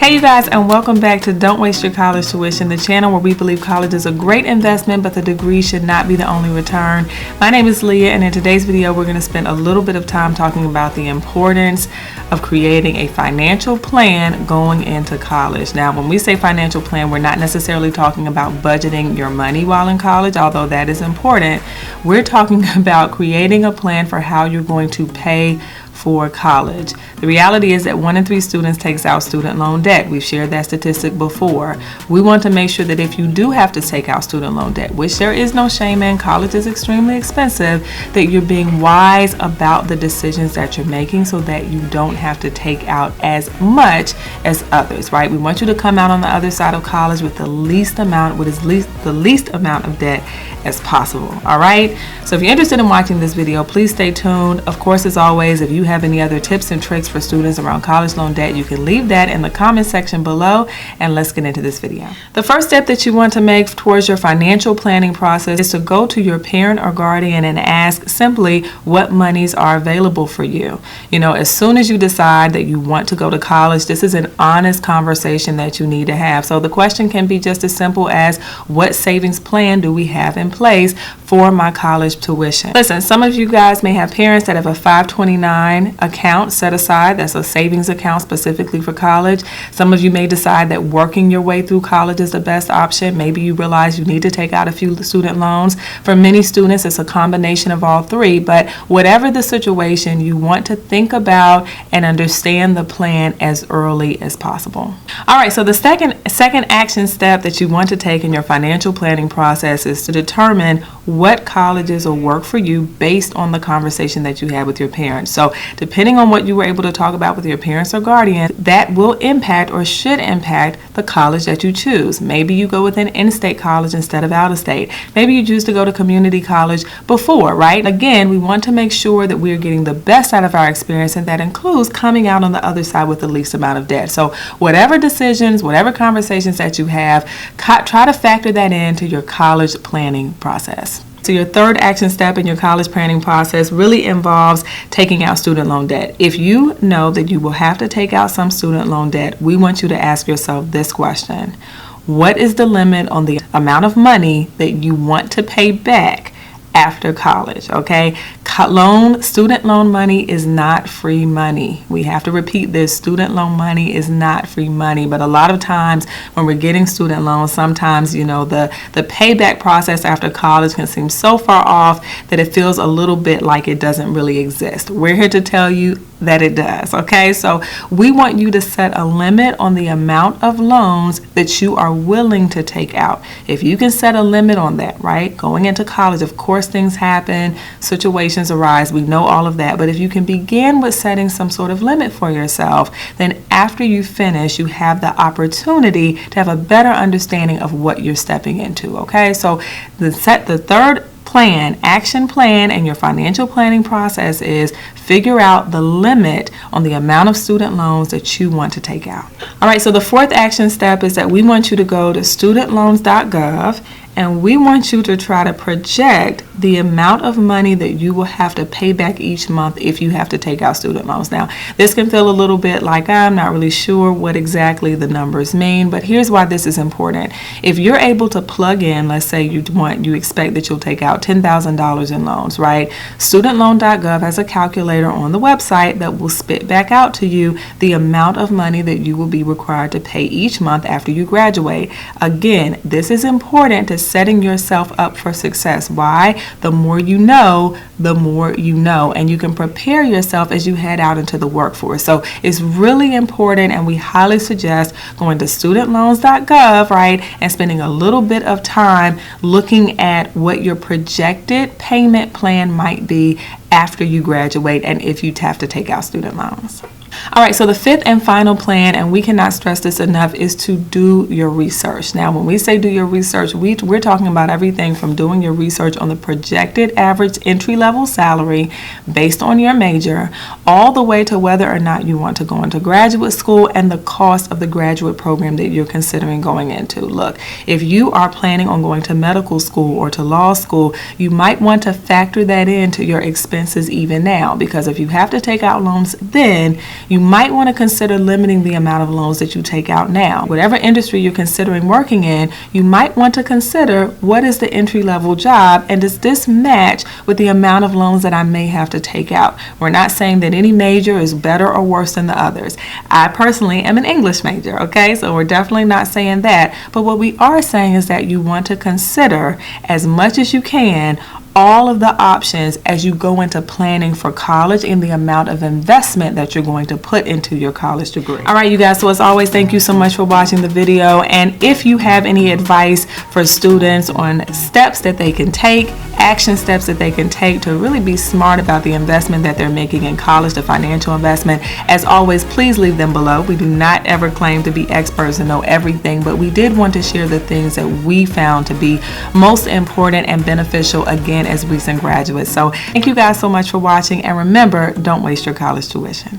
Hey you guys, and welcome back to Don't Waste Your College Tuition, the channel where we believe college is a great investment, but the degree should not be the only return. My name is Leah, and in today's video we're going to spend a little bit of time talking about the importance of creating a financial plan going into college. Now, when we say financial plan, we're not necessarily talking about budgeting your money while in college, although that is important. We're talking about creating a plan for how you're going to pay for college. The reality is that 1 in 3 students takes out student loan debt. We've shared that statistic before. We want to make sure that if you do have to take out student loan debt, which there is no shame in, college is extremely expensive, that you're being wise about the decisions that you're making so that you don't have to take out as much as others, right? We want you to come out on the other side of college with the least amount of debt as possible. All right, so if you're interested in watching this video, please stay tuned. Of course, as always, if you have any other tips and tricks for students around college loan debt, you can leave that in the comment section below, and let's get into this video. The first step that you want to make towards your financial planning process is to go to your parent or guardian and ask simply what monies are available for you. You know, as soon as you decide that you want to go to college, this is an honest conversation that you need to have. So the question can be just as simple as, what savings plan do we have in place for my college tuition? Listen, some of you guys may have parents that have a 529 account set aside. That's a savings account specifically for college. Some of you may decide that working your way through college is the best option. Maybe you realize you need to take out a few student loans. For many students, it's a combination of all three, but whatever the situation, you want to think about and understand the plan as early as possible. All right, so the second action step that you want to take in your financial planning process is to determine what colleges will work for you based on the conversation that you had with your parents. So depending on what you were able to talk about with your parents or guardians, that will impact or should impact the college that you choose. Maybe you go with an in-state college instead of out-of-state. Maybe you choose to go to community college before, right? Again, we want to make sure that we're getting the best out of our experience, and that includes coming out on the other side with the least amount of debt. So whatever decisions, whatever conversations that you have, try to factor that into your college planning process. So your third action step in your college planning process really involves taking out student loan debt. If you know that you will have to take out some student loan debt, we want you to ask yourself this question: what is the limit on the amount of money that you want to pay back after college? Okay, student loan money is not free money. We have to repeat this: student loan money is not free money. But a lot of times when we're getting student loans, sometimes, you know, the payback process after college can seem so far off that it feels a little bit like it doesn't really exist. We're here to tell you that it does. Okay, so we want you to set a limit on the amount of loans that you are willing to take out. If you can set a limit on that, right? Going into college, of course, things happen, situations arise, we know all of that, but if you can begin with setting some sort of limit for yourself, then after you finish, you have the opportunity to have a better understanding of what you're stepping into. Okay, so the third action plan in your financial planning process is figure out the limit on the amount of student loans that you want to take out. All right, so the fourth action step is that we want you to go to studentloans.gov, and we want you to try to project the amount of money that you will have to pay back each month if you have to take out student loans. Now, this can feel a little bit like I'm not really sure what exactly the numbers mean, but here's why this is important. If you're able to plug in, let's say you expect that you'll take out $10,000 in loans, right? Studentloan.gov has a calculator on the website that will spit back out to you the amount of money that you will be required to pay each month after you graduate. Again, this is important to setting yourself up for success. Why? The more you know, and you can prepare yourself as you head out into the workforce. So it's really important, and we highly suggest going to studentloans.gov, right, and spending a little bit of time looking at what your projected payment plan might be after you graduate and if you have to take out student loans. All right, so the fifth and final plan, and we cannot stress this enough, is to do your research. Now, when we say do your research, we're talking about everything from doing your research on the projected average entry-level salary based on your major, all the way to whether or not you want to go into graduate school and the cost of the graduate program that you're considering going into. Look, if you are planning on going to medical school or to law school, you might want to factor that into your expenses even now, because if you have to take out loans then, you might want to consider limiting the amount of loans that you take out now. Whatever industry you're considering working in, you might want to consider what is the entry-level job and does this match with the amount of loans that I may have to take out. We're not saying that any major is better or worse than the others. I personally am an English major, okay? So we're definitely not saying that. But what we are saying is that you want to consider as much as you can all of the options as you go into planning for college and the amount of investment that you're going to put into your college degree. All right, you guys, so as always, thank you so much for watching the video. And if you have any advice for students on steps that they can take, action steps that they can take to really be smart about the investment that they're making in college, the financial investment, as always, please leave them below. We do not ever claim to be experts and know everything, but we did want to share the things that we found to be most important and beneficial, again, as recent graduates. So thank you guys so much for watching, and remember, don't waste your college tuition.